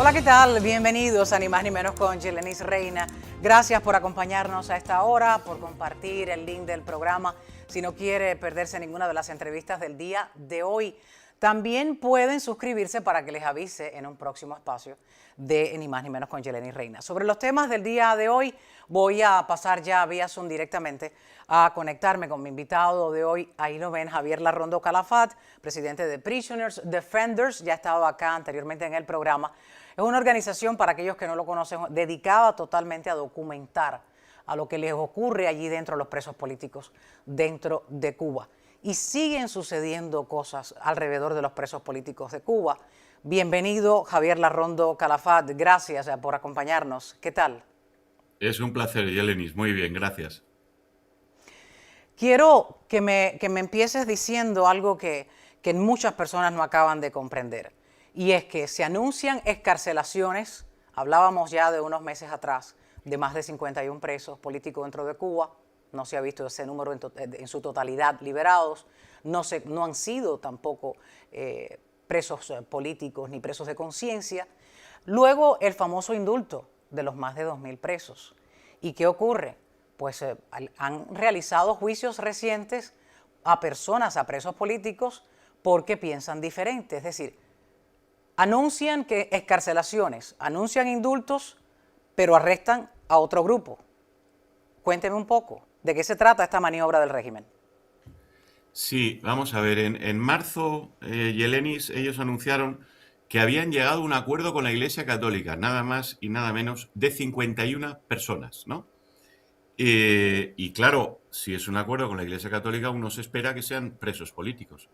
Hola, ¿qué tal? Bienvenidos a Ni Más Ni Menos con Yelenis Reina. Gracias por acompañarnos a esta hora, por compartir el link del programa. Si no quiere perderse ninguna de las entrevistas del día de hoy, también pueden suscribirse para que les avise en un próximo espacio de Ni Más Ni Menos con Yelenis Reina. Sobre los temas del día de hoy, voy a pasar ya vía Zoom directamente a conectarme con mi invitado de hoy. Ahí lo ven, Javier Larrondo Calafat, presidente de Prisoners Defenders. Ya ha estado acá anteriormente en el programa. Es una organización, para aquellos que no lo conocen, dedicada totalmente a documentar a lo que les ocurre allí dentro de los presos políticos dentro de Cuba. Y siguen sucediendo cosas alrededor de los presos políticos de Cuba. Bienvenido, Javier Larrondo Calafat. Gracias por acompañarnos. ¿Qué tal? Es un placer, Yelenis. Muy bien, gracias. Quiero que me empieces diciendo algo que muchas personas no acaban de comprender. Y es que se anuncian excarcelaciones, hablábamos ya de unos meses atrás, de más de 51 presos políticos dentro de Cuba. No se ha visto ese número en su totalidad liberados. No han sido tampoco presos políticos ni presos de conciencia. Luego el famoso indulto de los más de 2.000 presos. ¿Y qué ocurre? Pues han realizado juicios recientes a personas, a presos políticos, porque piensan diferente. Es decir, anuncian que excarcelaciones, anuncian indultos, pero arrestan a otro grupo. Cuénteme un poco, ¿de qué se trata esta maniobra del régimen? Sí, vamos a ver, en marzo, Yelenis, ellos anunciaron que habían llegado a un acuerdo con la Iglesia Católica, nada más y nada menos de 51 personas, ¿no? Y claro, si es un acuerdo con la Iglesia Católica, uno se espera que sean presos políticos.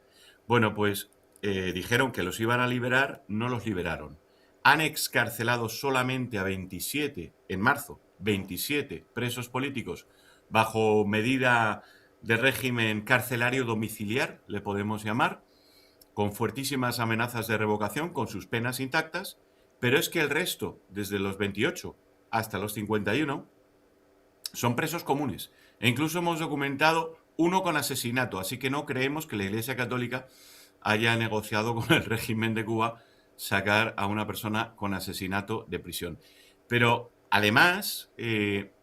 Bueno, pues dijeron que los iban a liberar, no los liberaron. Han excarcelado solamente a 27, en marzo, 27 presos políticos bajo medida de régimen carcelario domiciliar, le podemos llamar, con fuertísimas amenazas de revocación, con sus penas intactas, pero es que el resto, desde los 28 hasta los 51, son presos comunes. E incluso hemos documentado uno con asesinato, así que no creemos que la Iglesia Católica haya negociado con el régimen de Cuba sacar a una persona con asesinato de prisión. Pero además,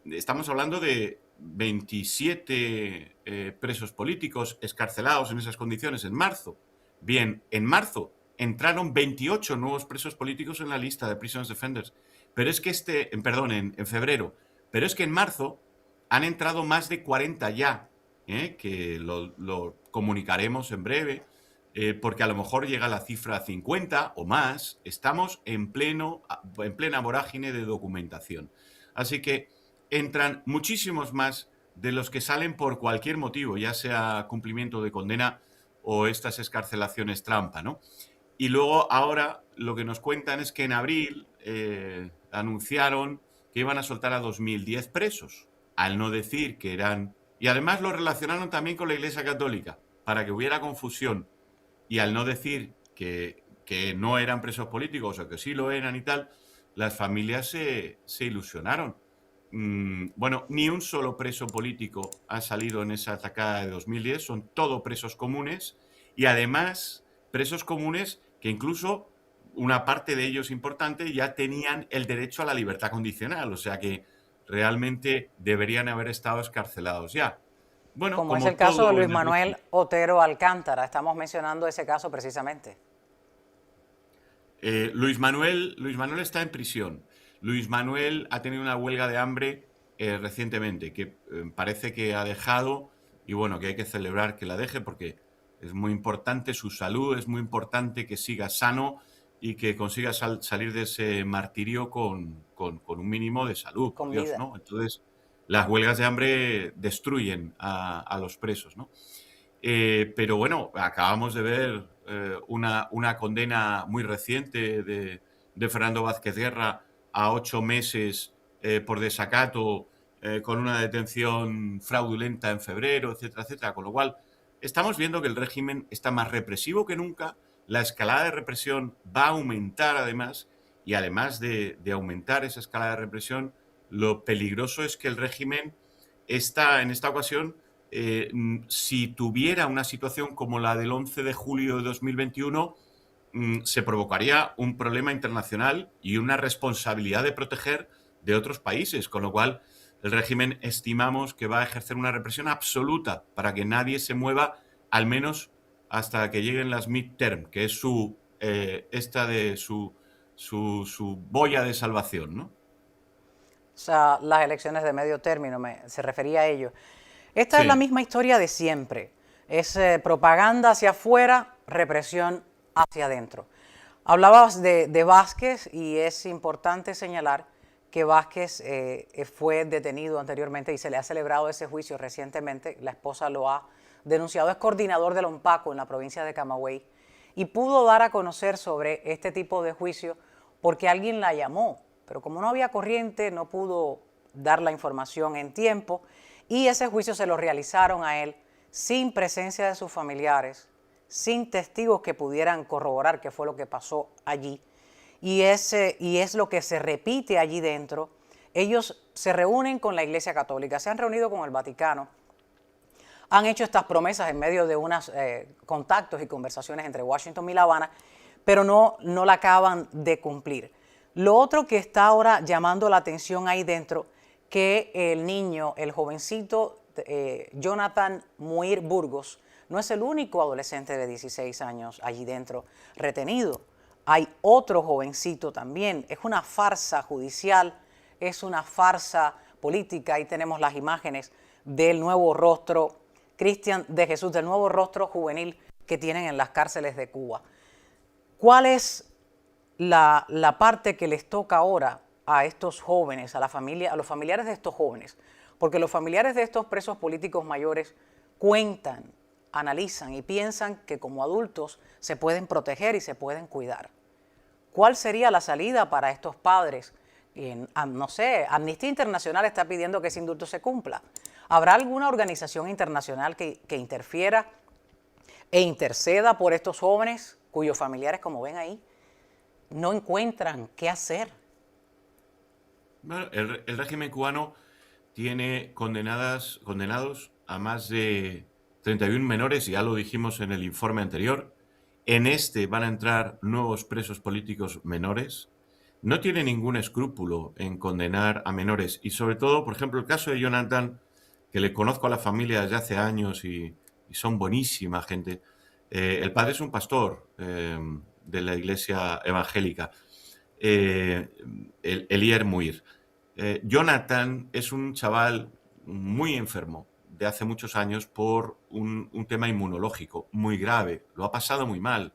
estamos hablando de 27 presos políticos escarcelados en esas condiciones en marzo. Bien, en marzo entraron 28 nuevos presos políticos en la lista de Prisoners Defenders. Pero es que en febrero. Pero es que en marzo han entrado más de 40 ya, que lo comunicaremos en breve, porque a lo mejor llega la cifra 50 o más. Estamos en plena vorágine de documentación. Así que entran muchísimos más de los que salen por cualquier motivo, ya sea cumplimiento de condena o estas excarcelaciones trampa, ¿no? Y luego ahora lo que nos cuentan es que en abril anunciaron que iban a soltar a 2010 presos, al no decir que eran... Y además lo relacionaron también con la Iglesia Católica, para que hubiera confusión. Y al no decir que no eran presos políticos o que sí lo eran y tal, las familias se ilusionaron. Bueno, ni un solo preso político ha salido en esa atacada de 2010, son todos presos comunes y además presos comunes que incluso una parte de ellos importante ya tenían el derecho a la libertad condicional, o sea que realmente deberían haber estado escarcelados ya. Bueno, Como es el como caso de todo Luis en el Manuel régimen. Otero Alcántara. Estamos mencionando ese caso precisamente. Luis Manuel está en prisión. Luis Manuel ha tenido una huelga de hambre recientemente, que parece que ha dejado, y bueno, que hay que celebrar que la deje porque es muy importante su salud, es muy importante que siga sano y que consiga salir de ese martirio con un mínimo de salud, por Con Dios, vida. ¿no? Entonces, las huelgas de hambre destruyen a los presos, ¿no? Pero bueno, acabamos de ver una condena muy reciente de Fernando Vázquez Guerra a 8 meses por desacato, con una detención fraudulenta en febrero, etcétera, etcétera. Con lo cual, estamos viendo que el régimen está más represivo que nunca, la escalada de represión va a aumentar además, y además de aumentar esa escalada de represión, lo peligroso es que el régimen está en esta ocasión, si tuviera una situación como la del 11 de julio de 2021, se provocaría un problema internacional y una responsabilidad de proteger de otros países, con lo cual el régimen estimamos que va a ejercer una represión absoluta para que nadie se mueva, al menos hasta que lleguen las midterm, que es su boya de salvación, ¿no? O sea, las elecciones de medio término, se refería a ello. Esta es la Sí, misma historia de siempre. Es propaganda hacia afuera, represión hacia adentro. Hablabas de Vázquez y es importante señalar que Vázquez fue detenido anteriormente y se le ha celebrado ese juicio recientemente. La esposa lo ha denunciado. Es coordinador del ONPACO en la provincia de Camagüey y pudo dar a conocer sobre este tipo de juicio porque alguien la llamó. Pero como no había corriente, no pudo dar la información en tiempo y ese juicio se lo realizaron a él sin presencia de sus familiares, sin testigos que pudieran corroborar qué fue lo que pasó allí. Y es lo que se repite allí dentro. Ellos se reúnen con la Iglesia Católica, se han reunido con el Vaticano, han hecho estas promesas en medio de unos contactos y conversaciones entre Washington y La Habana, pero no la acaban de cumplir. Lo otro que está ahora llamando la atención ahí dentro, que el niño, el jovencito Jonathan Muir Burgos, no es el único adolescente de 16 años allí dentro retenido. Hay otro jovencito también. Es una farsa judicial, es una farsa política. Ahí tenemos las imágenes del nuevo rostro Cristian de Jesús, del nuevo rostro juvenil que tienen en las cárceles de Cuba. ¿Cuál es la parte que les toca ahora a estos jóvenes, a la familia, a los familiares de estos jóvenes? Porque los familiares de estos presos políticos mayores cuentan, analizan y piensan que como adultos se pueden proteger y se pueden cuidar. ¿Cuál sería la salida para estos padres? No sé, Amnistía Internacional está pidiendo que ese indulto se cumpla. ¿Habrá alguna organización internacional que interfiera e interceda por estos jóvenes cuyos familiares, como ven ahí, no encuentran qué hacer? bueno, el régimen cubano tiene condenados a más de 31 menores, ya lo dijimos en el informe anterior. En este van a entrar nuevos presos políticos menores. No tiene ningún escrúpulo en condenar a menores. Y sobre todo, por ejemplo, el caso de Jonathan, que le conozco a la familia desde hace años y son buenísima gente. El padre es un pastor de la iglesia evangélica, Elier Muir. Jonathan es un chaval muy enfermo de hace muchos años por un tema inmunológico muy grave. Lo ha pasado muy mal.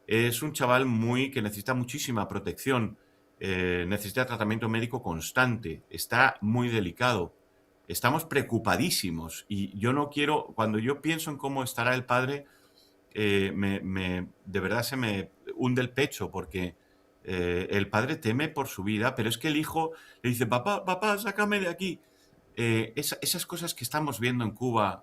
Es un chaval que necesita muchísima protección, necesita tratamiento médico constante, está muy delicado. Estamos preocupadísimos y yo no quiero, cuando yo pienso en cómo estará el padre, de verdad se me hunde el pecho porque el padre teme por su vida, pero es que el hijo le dice, papá, papá, sácame de aquí. Esas cosas que estamos viendo en Cuba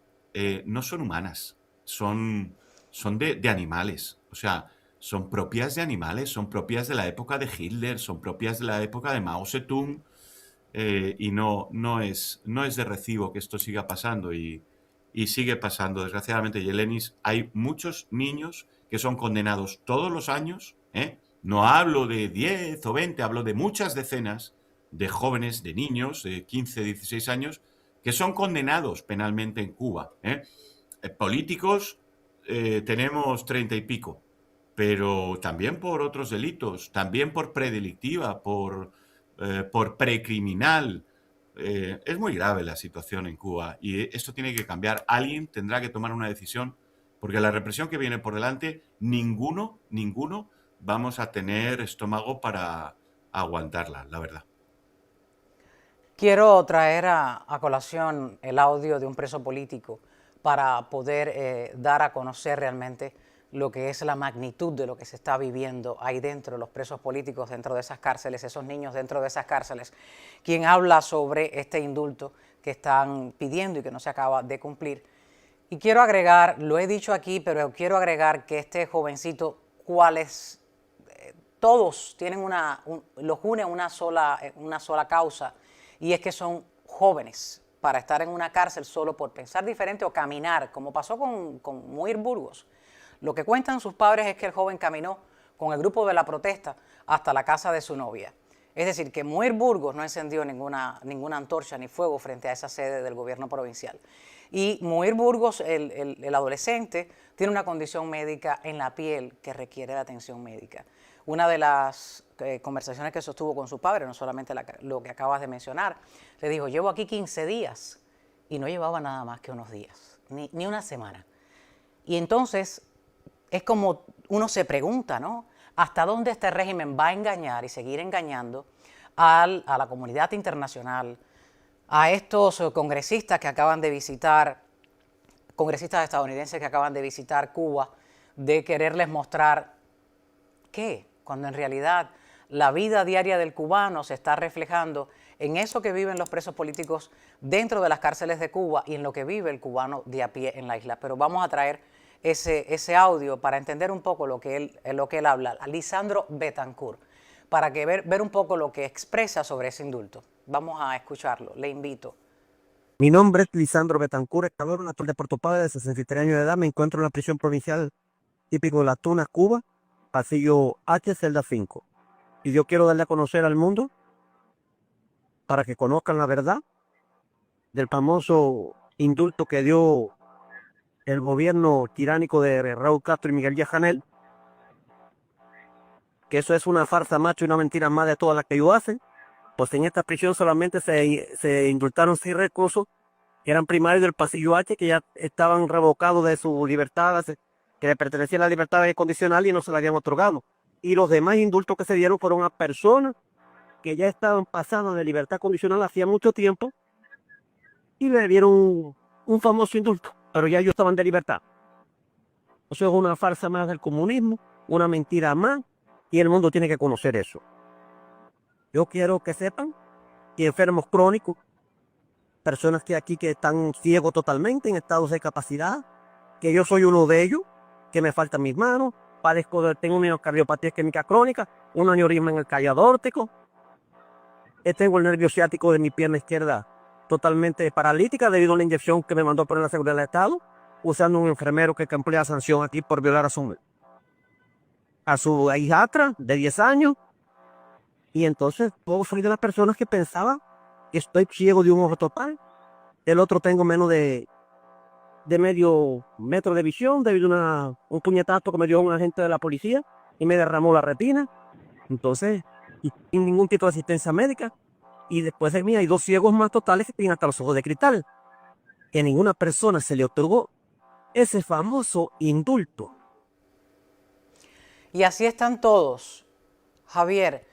no son humanas, son de animales. O sea, son propias de animales, son propias de la época de Hitler, son propias de la época de Mao Zedong, y no es de recibo que esto siga pasando y sigue pasando. Desgraciadamente, Yelenis, hay muchos niños que son condenados todos los años, ¿eh? No hablo de 10 o 20, hablo de muchas decenas de jóvenes, de niños de 15, 16 años, que son condenados penalmente en Cuba. Políticos tenemos 30 y pico, pero también por otros delitos, también por predelictiva, por precriminal. Es muy grave la situación en Cuba y esto tiene que cambiar. Alguien tendrá que tomar una decisión porque la represión que viene por delante, ninguno vamos a tener estómago para aguantarla, la verdad. Quiero traer a colación el audio de un preso político para poder dar a conocer realmente lo que es la magnitud de lo que se está viviendo ahí dentro, los presos políticos dentro de esas cárceles, esos niños dentro de esas cárceles, quien habla sobre este indulto que están pidiendo y que no se acaba de cumplir. Y quiero agregar, lo he dicho aquí, pero quiero agregar que este jovencito, cuáles todos tienen los une una sola causa, y es que son jóvenes para estar en una cárcel solo por pensar diferente o caminar, como pasó con Muir Burgos. Lo que cuentan sus padres es que el joven caminó con el grupo de la protesta hasta la casa de su novia. Es decir, que Muir Burgos no encendió ninguna antorcha ni fuego frente a esa sede del gobierno provincial. Y Muir Burgos, el adolescente, tiene una condición médica en la piel que requiere de atención médica. Una de las conversaciones que sostuvo con su padre, no solamente lo que acabas de mencionar, le dijo, llevo aquí 15 días y no llevaba nada más que unos días, ni una semana. Y entonces es como uno se pregunta, ¿no? ¿Hasta dónde este régimen va a engañar y seguir engañando a la comunidad internacional, a estos congresistas que acaban de visitar, congresistas estadounidenses que acaban de visitar Cuba, de quererles mostrar qué, cuando en realidad la vida diaria del cubano se está reflejando en eso que viven los presos políticos dentro de las cárceles de Cuba y en lo que vive el cubano de a pie en la isla? Pero vamos a traer ese audio para entender un poco lo que él habla, a Lisandro Betancourt, para que ver un poco lo que expresa sobre ese indulto. Vamos a escucharlo, le invito. Mi nombre es Lisandro Betancourt, cabrón, actor de Puerto Padre, de 63 años de edad. Me encuentro en la prisión provincial típico de Las Tunas, Cuba, pasillo H, celda 5. Y yo quiero darle a conocer al mundo, para que conozcan la verdad, del famoso indulto que dio el gobierno tiránico de Raúl Castro y Miguel Díaz-Canel, que eso es una farsa macho y una mentira más de todas las que ellos hacen. Pues en esta prisión solamente se indultaron 6 reclusos que eran primarios del pasillo H, que ya estaban revocados de su libertad, que le pertenecía la libertad condicional y no se la habían otorgado. Y los demás indultos que se dieron fueron a personas que ya estaban pasadas de libertad condicional hacía mucho tiempo y le dieron un famoso indulto, pero ya ellos estaban de libertad. Eso es una farsa más del comunismo, una mentira más, y el mundo tiene que conocer eso. Yo quiero que sepan que enfermos crónicos, personas que aquí que están ciegos totalmente, en estados de capacidad, que yo soy uno de ellos, que me faltan mis manos, tengo una miocardiopatía isquémica crónica, un aneurisma en el callo aórtico, tengo el nervio ciático de mi pierna izquierda totalmente paralítica debido a la inyección que me mandó poner la seguridad del Estado, usando un enfermero que emplea sanción aquí por violar a su hijastra de 10 años. Y entonces soy de las personas que pensaba que estoy ciego de un ojo total, el otro tengo menos de medio metro de visión debido a un puñetazo que me dio un agente de la policía y me derramó la retina. Entonces, y sin ningún tipo de asistencia médica. Y después de mí hay 2 ciegos más totales que tienen hasta los ojos de cristal. Que a ninguna persona se le otorgó ese famoso indulto. Y así están todos, Javier,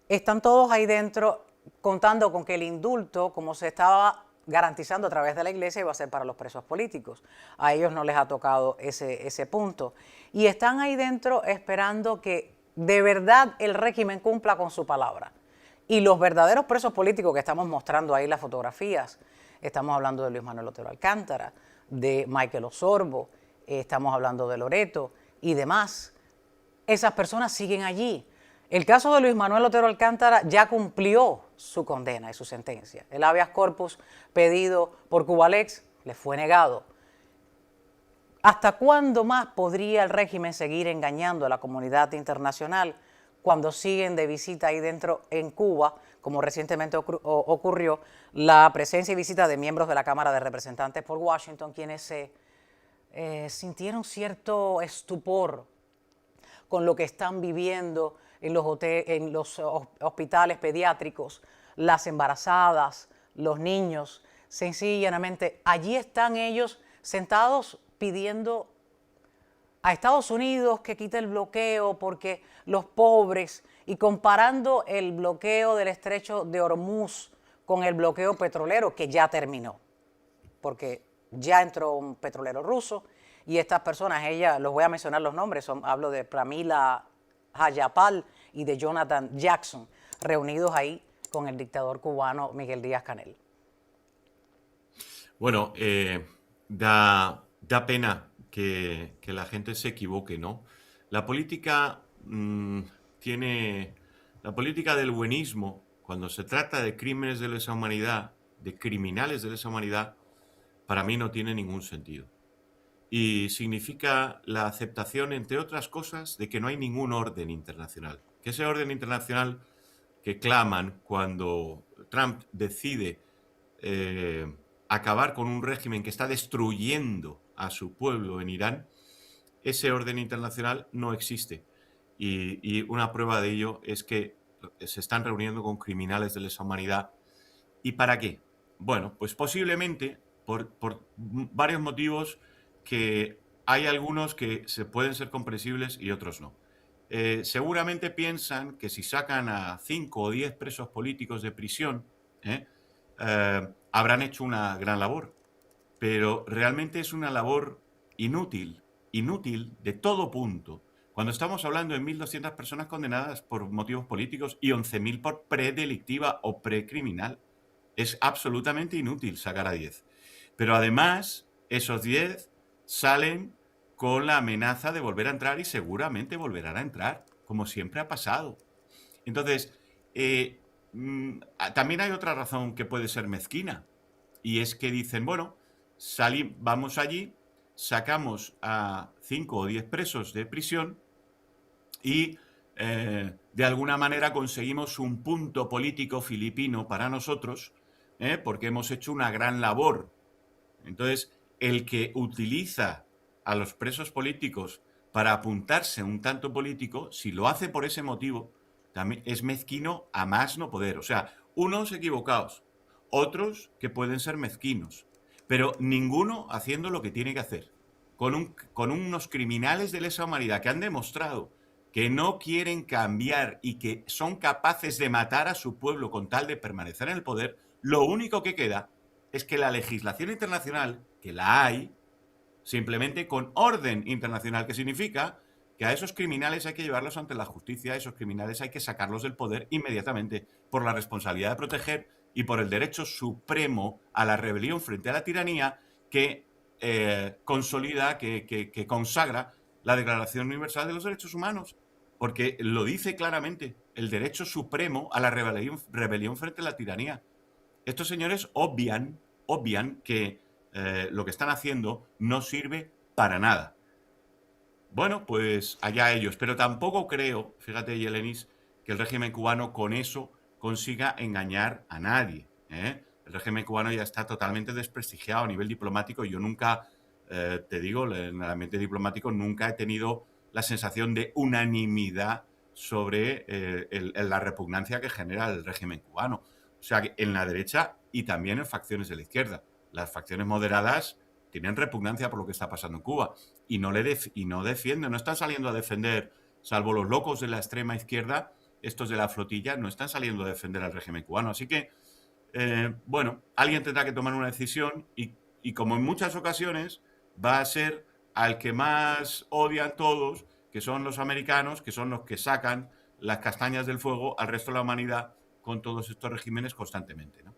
están todos ahí dentro contando con que el indulto, como se estaba garantizando a través de la iglesia, iba a ser para los presos políticos. A ellos no les ha tocado ese punto. Y están ahí dentro esperando que de verdad el régimen cumpla con su palabra. Y los verdaderos presos políticos que estamos mostrando ahí las fotografías, estamos hablando de Luis Manuel Otero Alcántara, de Michael Osorbo, estamos hablando de Loreto y demás. Esas personas siguen allí. El caso de Luis Manuel Otero Alcántara ya cumplió su condena y su sentencia. El habeas corpus pedido por Cubalex le fue negado. ¿Hasta cuándo más podría el régimen seguir engañando a la comunidad internacional cuando siguen de visita ahí dentro en Cuba, como recientemente ocurrió, la presencia y visita de miembros de la Cámara de Representantes por Washington, quienes se sintieron cierto estupor con lo que están viviendo en los hospitales pediátricos, las embarazadas, los niños, sencillamente allí están ellos sentados pidiendo a Estados Unidos que quite el bloqueo porque los pobres, y comparando el bloqueo del estrecho de Hormuz con el bloqueo petrolero que ya terminó, porque ya entró un petrolero ruso y estas personas, los voy a mencionar los nombres, hablo de Pramila Jayapal y de Jonathan Jackson, reunidos ahí con el dictador cubano Miguel Díaz-Canel. Bueno, da pena que la gente se equivoque, ¿no? La política la política del buenismo, cuando se trata de crímenes de lesa humanidad, de criminales de lesa humanidad, para mí no tiene ningún sentido. y significa la aceptación, entre otras cosas, de que no hay ningún orden internacional. Que ese orden internacional que claman cuando Trump decide acabar con un régimen que está destruyendo a su pueblo en Irán, ese orden internacional no existe. Y una prueba de ello es que se están reuniendo con criminales de lesa humanidad. ¿Y para qué? Bueno, pues posiblemente por varios motivos, que hay algunos que se pueden ser comprensibles y otros no. Seguramente piensan que si sacan a 5 o 10 presos políticos de prisión, habrán hecho una gran labor, pero realmente es una labor inútil de todo punto. Cuando estamos hablando de 1.200 personas condenadas por motivos políticos y 11.000 por predelictiva o precriminal, es absolutamente inútil sacar a 10. Pero además, esos 10 salen con la amenaza de volver a entrar y seguramente volverán a entrar, como siempre ha pasado. Entonces, también hay otra razón que puede ser mezquina, y es que dicen, bueno, vamos allí, sacamos a 5 o 10 presos de prisión y de alguna manera conseguimos un punto político filipino para nosotros, porque hemos hecho una gran labor. Entonces, el que utiliza a los presos políticos para apuntarse un tanto político, si lo hace por ese motivo, también es mezquino a más no poder. O sea, unos equivocados, otros que pueden ser mezquinos, pero ninguno haciendo lo que tiene que hacer. Con unos criminales de lesa humanidad que han demostrado que no quieren cambiar y que son capaces de matar a su pueblo con tal de permanecer en el poder, lo único que queda es que la legislación internacional, que la hay, simplemente con orden internacional, que significa que a esos criminales hay que llevarlos ante la justicia, a esos criminales hay que sacarlos del poder inmediatamente, por la responsabilidad de proteger y por el derecho supremo a la rebelión frente a la tiranía que consolida, que consagra la Declaración Universal de los Derechos Humanos, porque lo dice claramente, el derecho supremo a la rebelión frente a la tiranía. Estos señores obvian que lo que están haciendo no sirve para nada. Bueno, pues allá ellos, pero tampoco creo, fíjate, Yelenis, que el régimen cubano con eso consiga engañar a nadie. El régimen cubano ya está totalmente desprestigiado a nivel diplomático. Yo nunca, te digo, en el ambiente diplomático nunca he tenido la sensación de unanimidad sobre la repugnancia que genera el régimen cubano. O sea, que en la derecha y también en facciones de la izquierda. Las facciones moderadas tienen repugnancia por lo que está pasando en Cuba y no defienden, no están saliendo a defender, salvo los locos de la extrema izquierda, estos de la flotilla, no están saliendo a defender al régimen cubano. Así que, bueno, alguien tendrá que tomar una decisión y como en muchas ocasiones va a ser al que más odian todos, que son los americanos, que son los que sacan las castañas del fuego al resto de la humanidad con todos estos regímenes constantemente, ¿no?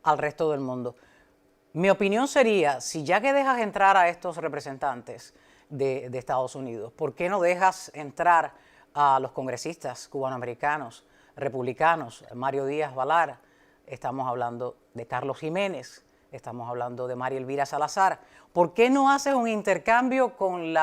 Al resto del mundo. Mi opinión sería, si ya que dejas entrar a estos representantes de Estados Unidos, ¿por qué no dejas entrar a los congresistas cubanoamericanos, republicanos, Mario Díaz Valar? Estamos hablando de Carlos Jiménez, estamos hablando de María Elvira Salazar. ¿Por qué no haces un intercambio con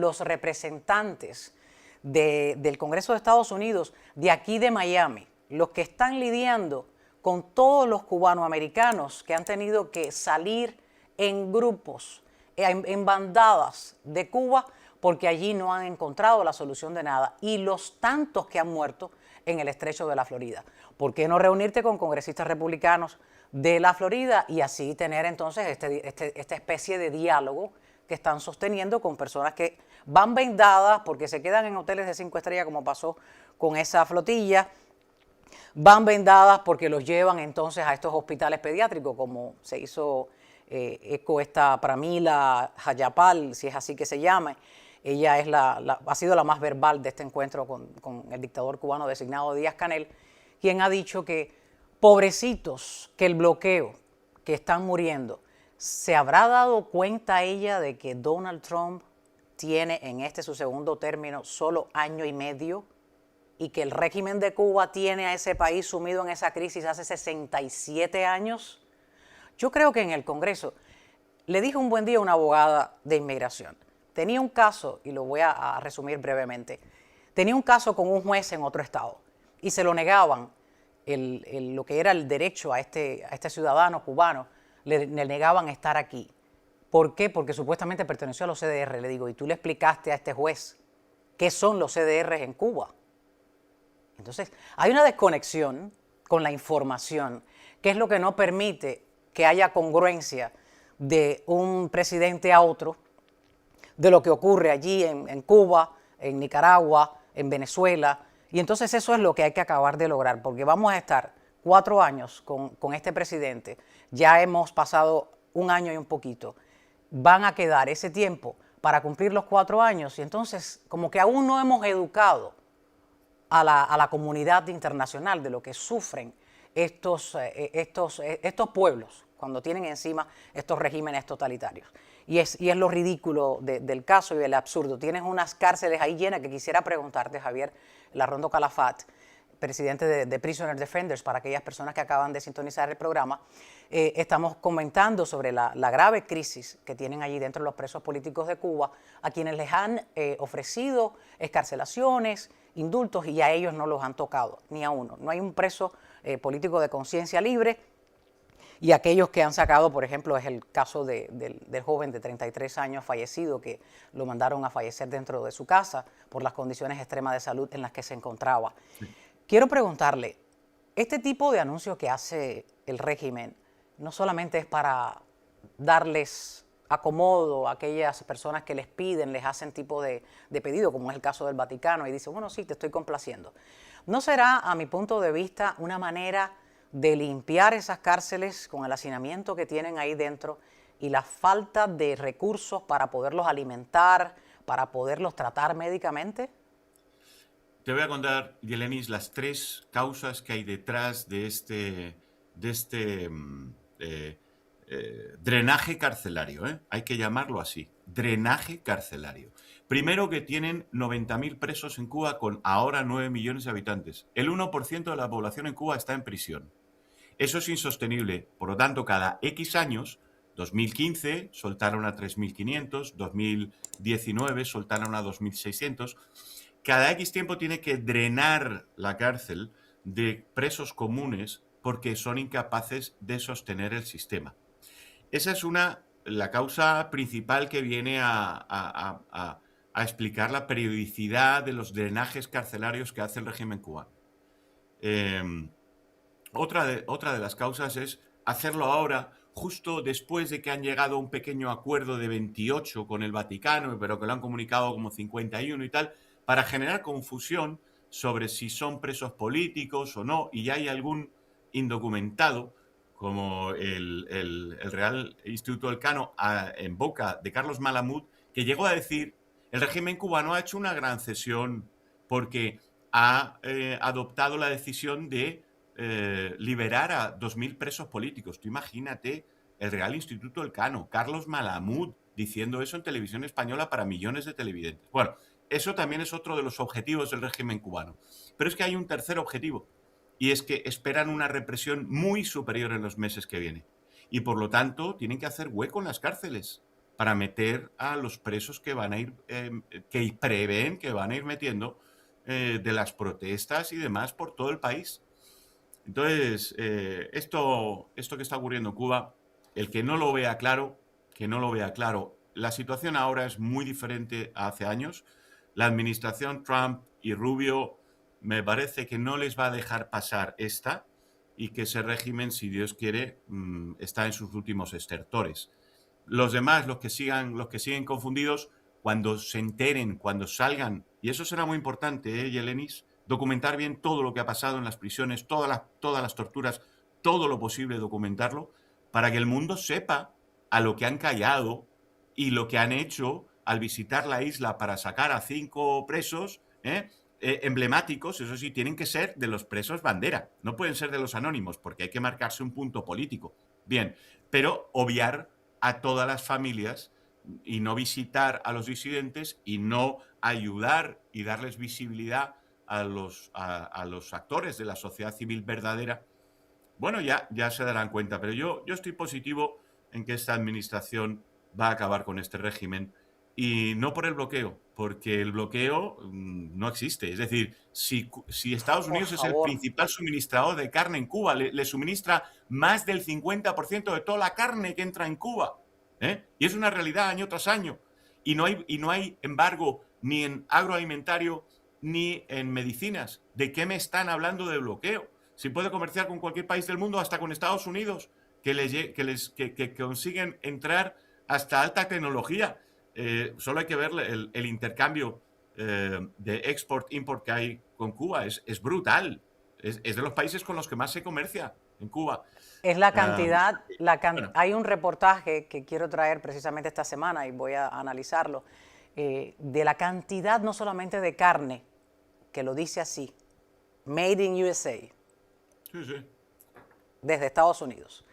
los representantes del Congreso de Estados Unidos, de aquí de Miami, los que están lidiando con todos los cubanoamericanos que han tenido que salir en grupos, en bandadas de Cuba, porque allí no han encontrado la solución de nada, y los tantos que han muerto en el estrecho de la Florida? ¿Por qué no reunirte con congresistas republicanos de la Florida y así tener entonces esta especie de diálogo que están sosteniendo con personas que van vendadas porque se quedan en hoteles de 5 estrellas, como pasó con esa flotilla? Van vendadas porque los llevan entonces a estos hospitales pediátricos, como se hizo eco esta Pramila Jayapal, si es así que se llama. Ella es ha sido la más verbal de este encuentro con el dictador cubano designado Díaz-Canel, quien ha dicho que pobrecitos, que el bloqueo, que están muriendo. ¿Se habrá dado cuenta ella de que Donald Trump tiene en su segundo término solo año y medio? Y que el régimen de Cuba tiene a ese país sumido en esa crisis hace 67 años. Yo creo que en el Congreso Le dijo un buen día a una abogada de inmigración. Tenía un caso, y lo voy a resumir brevemente, tenía un caso con un juez en otro estado y se lo negaban lo que era el derecho a este ciudadano cubano, le negaban estar aquí. ¿Por qué? Porque supuestamente perteneció a los CDR. Le digo, ¿y tú le explicaste a este juez qué son los CDR en Cuba? Entonces, hay una desconexión con la información, que es lo que no permite que haya congruencia de un presidente a otro, de lo que ocurre allí en Cuba, en Nicaragua, en Venezuela. Y entonces eso es lo que hay que acabar de lograr, porque vamos a estar 4 años con este presidente. Ya hemos pasado 1 año y un poquito. Van a quedar ese tiempo para cumplir los 4 años y entonces como que aún no hemos educado a la comunidad internacional de lo que sufren estos pueblos cuando tienen encima estos regímenes totalitarios. Y es lo ridículo del caso y el absurdo. Tienes unas cárceles ahí llenas que quisiera preguntarte, Javier Larrondo Calafat, presidente de Prisoner Defenders, para aquellas personas que acaban de sintonizar el programa. Estamos comentando sobre la grave crisis que tienen allí dentro de los presos políticos de Cuba, a quienes les han ofrecido excarcelaciones, indultos, y a ellos no los han tocado, ni a uno. No hay un preso político de conciencia libre. Y aquellos que han sacado, por ejemplo, es el caso del joven de 33 años fallecido, que lo mandaron a fallecer dentro de su casa por las condiciones extremas de salud en las que se encontraba. Sí. Quiero preguntarle, este tipo de anuncio que hace el régimen no solamente es para darles acomodo a aquellas personas que les piden, les hacen tipo de pedido, como es el caso del Vaticano, y dicen, bueno, sí, te estoy complaciendo. ¿No será, a mi punto de vista, una manera de limpiar esas cárceles con el hacinamiento que tienen ahí dentro y la falta de recursos para poderlos alimentar, para poderlos tratar médicamente? Te voy a contar, Yelenis, las 3 causas que hay detrás de este drenaje carcelario, ¿eh? Hay que llamarlo así, drenaje carcelario. Primero, que tienen 90.000 presos en Cuba con ahora 9 millones de habitantes. El 1% de la población en Cuba está en prisión. Eso es insostenible. Por lo tanto, cada X años, 2015 soltaron a 3.500, 2019 soltaron a 2.600. Cada X tiempo tiene que drenar la cárcel de presos comunes porque son incapaces de sostener el sistema. Esa es la causa principal que viene a explicar la periodicidad de los drenajes carcelarios que hace el régimen cubano. Otra de las causas es hacerlo ahora, justo después de que han llegado a un pequeño acuerdo de 28 con el Vaticano, pero que lo han comunicado como 51 y tal, para generar confusión sobre si son presos políticos o no, y ya hay algún indocumentado, como el Real Instituto Elcano, en boca de Carlos Malamud, que llegó a decir, el régimen cubano ha hecho una gran cesión porque ha adoptado la decisión de liberar a 2.000 presos políticos. Tú imagínate el Real Instituto Elcano, Carlos Malamud, diciendo eso en televisión española para millones de televidentes. Bueno, eso también es otro de los objetivos del régimen cubano. Pero es que hay un tercer objetivo, y es que esperan una represión muy superior en los meses que vienen. Y por lo tanto tienen que hacer hueco en las cárceles para meter a los presos que van a ir, que prevén que van a ir metiendo de las protestas y demás por todo el país. Entonces, esto que está ocurriendo en Cuba, el que no lo vea claro, que no lo vea claro. La situación ahora es muy diferente a hace años. La administración Trump y Rubio me parece que no les va a dejar pasar esta, y que ese régimen, si Dios quiere, está en sus últimos estertores. Los demás, los que siguen confundidos, cuando se enteren, cuando salgan, y eso será muy importante, Yelenis, documentar bien todo lo que ha pasado en las prisiones, todas las torturas, todo lo posible documentarlo, para que el mundo sepa a lo que han callado y lo que han hecho al visitar la isla para sacar a 5 presos emblemáticos. Eso sí, tienen que ser de los presos bandera, no pueden ser de los anónimos, porque hay que marcarse un punto político. Bien, pero obviar a todas las familias y no visitar a los disidentes y no ayudar y darles visibilidad a los actores de la sociedad civil verdadera. Bueno, ya se darán cuenta, pero yo estoy positivo en que esta administración va a acabar con este régimen, y no por el bloqueo, porque el bloqueo no existe. Es decir, si Estados Por Unidos es el favor. principal suministrador de carne en Cuba, le suministra más del 50% de toda la carne que entra en Cuba, ¿eh? Y es una realidad año tras año. Y no hay embargo ni en agroalimentario ni en medicinas. ¿De qué me están hablando de bloqueo? Si puede comerciar con cualquier país del mundo, hasta con Estados Unidos, que consiguen entrar hasta alta tecnología. Solo hay que ver el intercambio de export-import que hay con Cuba. Es brutal. Es de los países con los que más se comercia en Cuba. Es la cantidad, Bueno, hay un reportaje que quiero traer precisamente esta semana y voy a analizarlo, de la cantidad no solamente de carne, que lo dice así, Made in USA, sí, sí. desde Estados Unidos.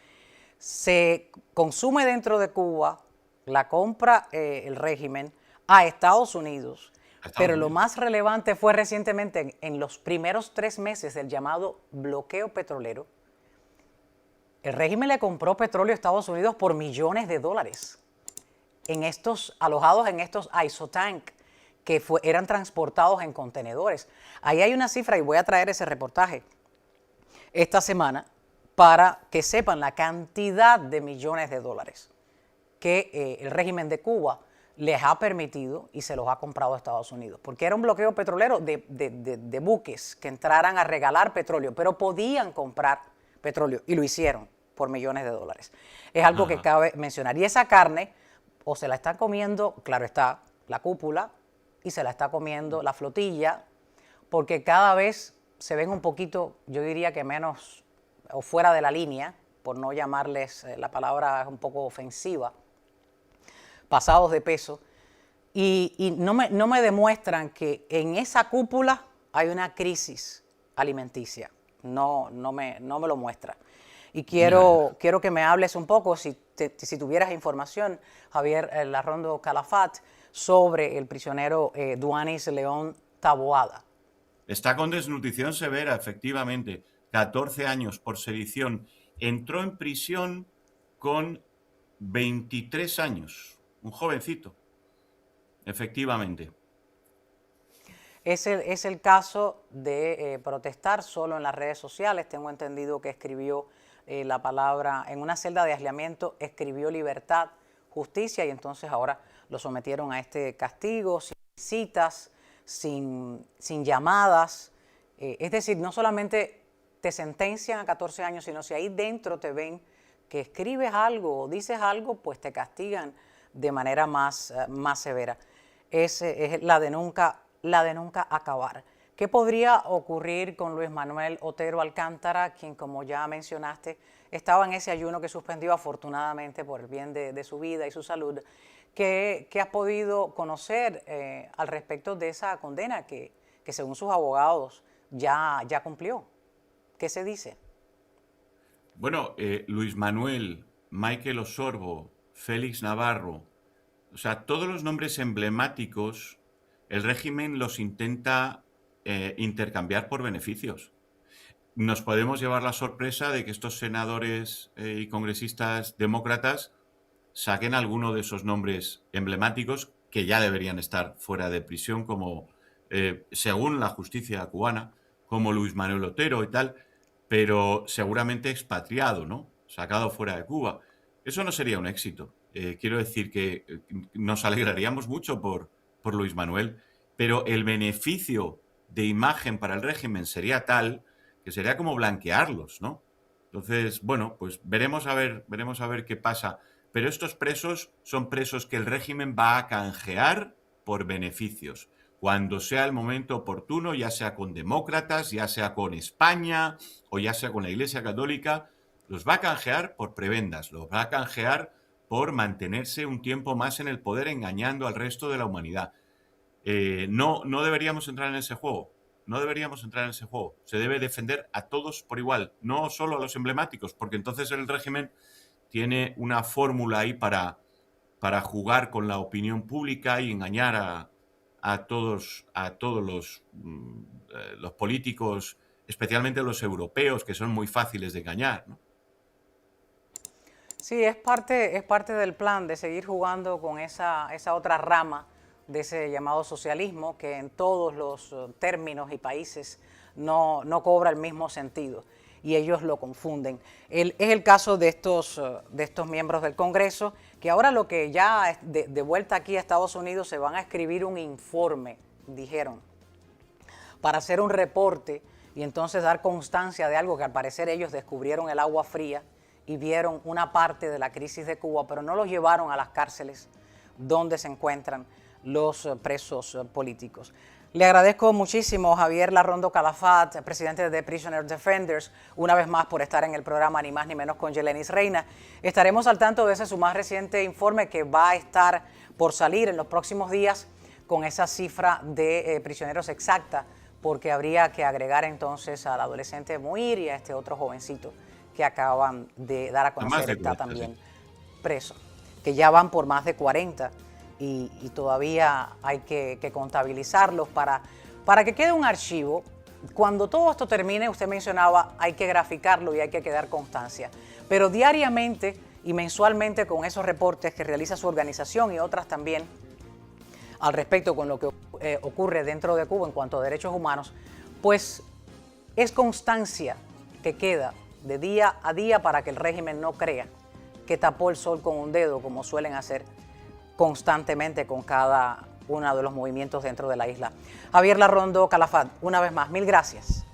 Se consume dentro de Cuba, la compra el régimen a Estados Unidos, A Estados pero lo Unidos. más relevante fue recientemente en los primeros 3 meses del llamado bloqueo petrolero. El régimen le compró petróleo a Estados Unidos por millones de dólares alojados en estos isotank que eran transportados en contenedores. Ahí hay una cifra y voy a traer ese reportaje esta semana para que sepan la cantidad de millones de dólares que el régimen de Cuba les ha permitido y se los ha comprado a Estados Unidos. Porque era un bloqueo petrolero de buques que entraran a regalar petróleo, pero podían comprar petróleo y lo hicieron por millones de dólares. Es algo que cabe mencionar. Y esa carne o se la está comiendo, claro está, la cúpula y se la está comiendo la flotilla, porque cada vez se ven un poquito, yo diría que menos o fuera de la línea, por no llamarles, la palabra es un poco ofensiva, pasados de peso, y no me demuestran que en esa cúpula hay una crisis alimenticia. No me lo muestra. Y quiero que me hables un poco, si tuvieras información, Javier Larrondo Calafat, sobre el prisionero Duanis León Taboada. Está con desnutrición severa, efectivamente. 14 años por sedición. Entró en prisión con 23 años. Un jovencito. Efectivamente. Es el caso de protestar solo en las redes sociales. Tengo entendido que escribió la palabra en una celda de aislamiento, escribió libertad, justicia, y entonces ahora lo sometieron a este castigo, sin citas, sin llamadas. Es decir, no solamente te sentencian a 14 años, sino si ahí dentro te ven que escribes algo o dices algo, pues te castigan de manera más severa. Es la de nunca acabar. ¿Qué podría ocurrir con Luis Manuel Otero Alcántara, quien, como ya mencionaste, estaba en ese ayuno que suspendió afortunadamente por el bien de su vida y su salud? ¿Qué has podido conocer al respecto de esa condena que según sus abogados ya cumplió? ¿Qué se dice? Bueno, Luis Manuel, Michael Osorbo, Félix Navarro, o sea, todos los nombres emblemáticos, el régimen los intenta intercambiar por beneficios. Nos podemos llevar la sorpresa de que estos senadores y congresistas demócratas saquen alguno de esos nombres emblemáticos que ya deberían estar fuera de prisión, como según la justicia cubana, como Luis Manuel Otero y tal, pero seguramente expatriado, ¿no? Sacado fuera de Cuba. Eso no sería un éxito. Quiero decir que nos alegraríamos mucho por Luis Manuel, pero el beneficio de imagen para el régimen sería tal que sería como blanquearlos, ¿no? Entonces, bueno, pues veremos a ver qué pasa. Pero estos presos son presos que el régimen va a canjear por beneficios. Cuando sea el momento oportuno, ya sea con demócratas, ya sea con España o ya sea con la Iglesia Católica, los va a canjear por prebendas, los va a canjear por mantenerse un tiempo más en el poder engañando al resto de la humanidad. No deberíamos entrar en ese juego. No deberíamos entrar en ese juego. Se debe defender a todos por igual, no solo a los emblemáticos, porque entonces el régimen tiene una fórmula ahí para jugar con la opinión pública y engañar a todos los políticos, especialmente los europeos, que son muy fáciles de engañar, ¿no? Sí, es parte del plan de seguir jugando con esa otra rama de ese llamado socialismo que en todos los términos y países no cobra el mismo sentido y ellos lo confunden. Es el caso de estos miembros del Congreso, que ahora lo que ya de vuelta aquí a Estados Unidos se van a escribir un informe, dijeron, para hacer un reporte y entonces dar constancia de algo que al parecer ellos descubrieron el agua fría y vieron una parte de la crisis de Cuba, pero no los llevaron a las cárceles donde se encuentran los presos políticos. Le agradezco muchísimo a Javier Larrondo Calafat, presidente de Prisoner Defenders, una vez más por estar en el programa Ni Más Ni Menos con Yelenis Reina. Estaremos al tanto de ese su más reciente informe que va a estar por salir en los próximos días con esa cifra de prisioneros exacta, porque habría que agregar entonces al adolescente Muir y a este otro jovencito que acaban de dar a conocer, está también preso, que ya van por más de 40 y todavía hay que contabilizarlos para que quede un archivo. Cuando todo esto termine, usted mencionaba, hay que graficarlo y hay que dar constancia, pero diariamente y mensualmente con esos reportes que realiza su organización y otras también al respecto con lo que ocurre dentro de Cuba en cuanto a derechos humanos, pues es constancia que queda de día a día para que el régimen no crea que tapó el sol con un dedo, como suelen hacer constantemente con cada uno de los movimientos dentro de la isla. Javier Larrondo Calafat, una vez más, mil gracias.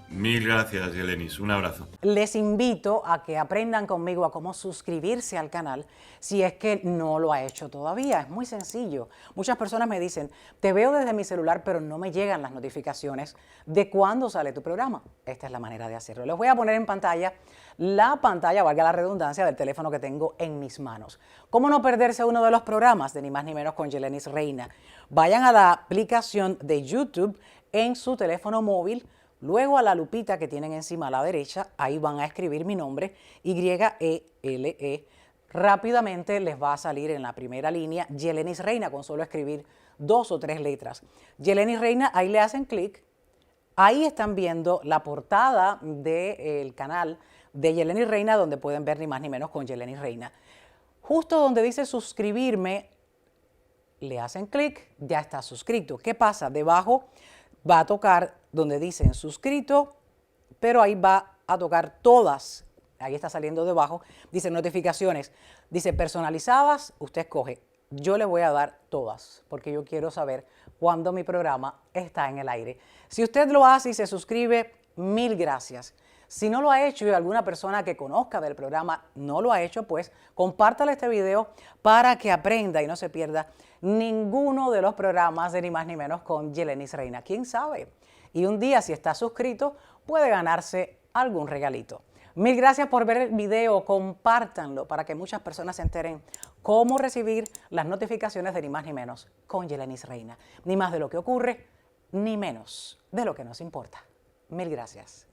Mil gracias, Yelenis. Un abrazo. Les invito a que aprendan conmigo a cómo suscribirse al canal si es que no lo ha hecho todavía. Es muy sencillo. Muchas personas me dicen, te veo desde mi celular, pero no me llegan las notificaciones de cuándo sale tu programa. Esta es la manera de hacerlo. Les voy a poner en pantalla la pantalla, valga la redundancia, del teléfono que tengo en mis manos. ¿Cómo no perderse uno de los programas de Ni Más Ni Menos con Yelenis Reina? Vayan a la aplicación de YouTube en su teléfono móvil. Luego a la lupita que tienen encima a la derecha, ahí van a escribir mi nombre, YELE. Rápidamente les va a salir en la primera línea Yelenis Reina, con solo escribir 2 o 3 letras. Yelenis Reina, ahí le hacen clic. Ahí están viendo la portada del canal de Yelenis Reina, donde pueden ver Ni Más Ni Menos con Yelenis Reina. Justo donde dice suscribirme, le hacen clic, ya está suscrito. ¿Qué pasa? Debajo va a tocar donde dicen suscrito, pero ahí va a tocar todas. Ahí está saliendo debajo. Dice notificaciones. Dice personalizadas. Usted escoge. Yo le voy a dar todas porque yo quiero saber cuándo mi programa está en el aire. Si usted lo hace y se suscribe, mil gracias. Si no lo ha hecho y alguna persona que conozca del programa no lo ha hecho, pues compártale este video para que aprenda y no se pierda ninguno de los programas de Ni Más Ni Menos con Yelenis Reina. ¿Quién sabe? Y un día, si está suscrito, puede ganarse algún regalito. Mil gracias por ver el video, compártanlo para que muchas personas se enteren cómo recibir las notificaciones de Ni Más Ni Menos con Yelenis Reina. Ni más de lo que ocurre, ni menos de lo que nos importa. Mil gracias.